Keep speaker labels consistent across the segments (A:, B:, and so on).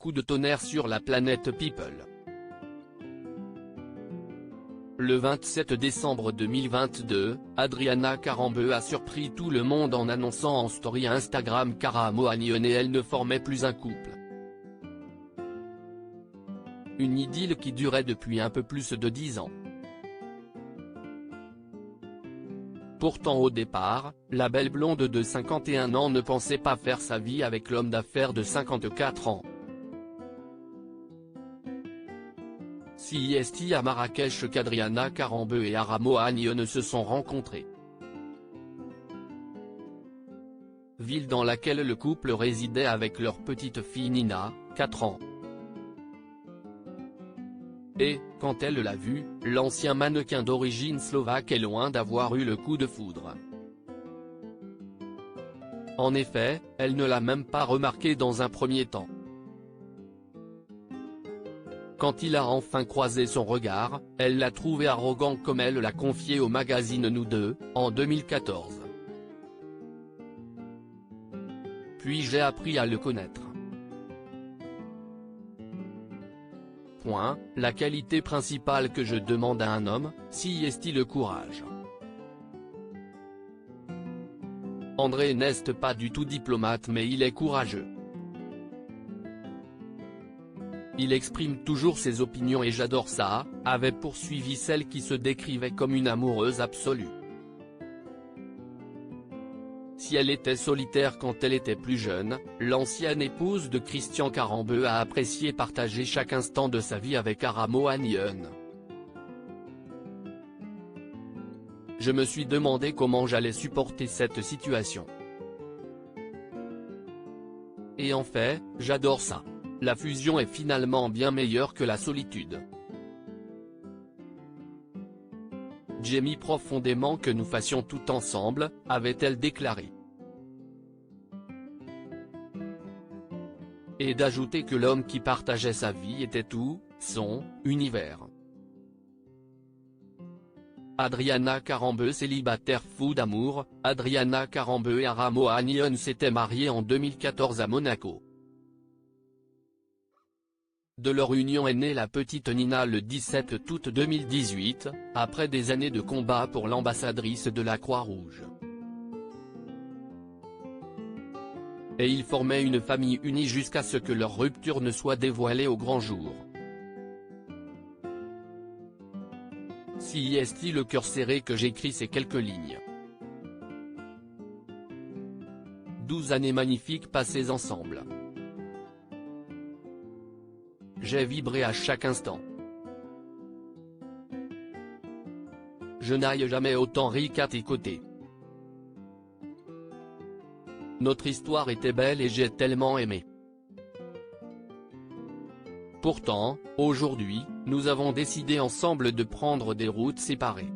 A: coup de tonnerre sur la planète People. Le 27 décembre 2022, Adriana Karembeu a surpris tout le monde en annonçant en story Instagram qu'Aramo Agnon et elle ne formaient plus un couple. Une idylle qui durait depuis un peu plus de 10 ans. Pourtant au départ, la belle blonde de 51 ans ne pensait pas faire sa vie avec l'homme d'affaires de 54 ans. Si est à Marrakech qu'Adriana Karembeu et Aramo Agnon se sont rencontrés. Ville dans laquelle le couple résidait avec leur petite fille Nina, 4 ans. Et, quand elle l'a vu, l'ancien mannequin d'origine slovaque est loin d'avoir eu le coup de foudre. En effet, elle ne l'a même pas remarqué dans un premier temps. Quand il a enfin croisé son regard, elle l'a trouvé arrogant comme elle l'a confié au magazine Nous Deux, en 2014. Puis j'ai appris à le connaître. La qualité principale que je demande à un homme, si est-il le courage. André n'est pas du tout diplomate mais il est courageux. Il exprime toujours ses opinions et j'adore ça, avait poursuivi celle qui se décrivait comme une amoureuse absolue. Si elle était solitaire quand elle était plus jeune, l'ancienne épouse de Christian Karembeu a apprécié partager chaque instant de sa vie avec Aramo Agnon. Je me suis demandé comment j'allais supporter cette situation. Et en fait, j'adore ça. La fusion est finalement bien meilleure que la solitude. J'aimais profondément que nous fassions tout ensemble, avait-elle déclaré. Et d'ajouter que l'homme qui partageait sa vie était tout, son, univers. Adriana Karembeu célibataire fou d'amour, Adriana Karembeu et Aramo Agnon s'étaient mariés en 2014 à Monaco. De leur union est née la petite Nina le 17 août 2018, après des années de combat pour l'ambassadrice de la Croix-Rouge. Et ils formaient une famille unie jusqu'à ce que leur rupture ne soit dévoilée au grand jour. Si est-il le cœur serré que j'écris ces quelques lignes. 12 années magnifiques passées ensemble. J'ai vibré à chaque instant. Je n'aille jamais autant ri qu'à tes côtés. Notre histoire était belle et j'ai tellement aimé. Pourtant, aujourd'hui, nous avons décidé ensemble de prendre des routes séparées.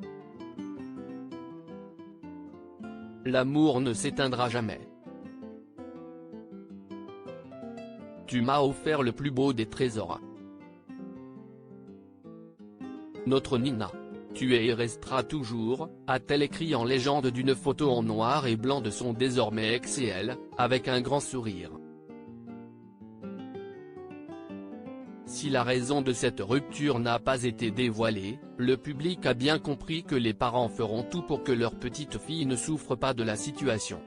A: L'amour ne s'éteindra jamais. Tu m'as offert le plus beau des trésors. Notre Nina. Tu es et resteras toujours, a-t-elle écrit en légende d'une photo en noir et blanc de son désormais ex et elle, avec un grand sourire. Si la raison de cette rupture n'a pas été dévoilée, le public a bien compris que les parents feront tout pour que leur petite fille ne souffre pas de la situation.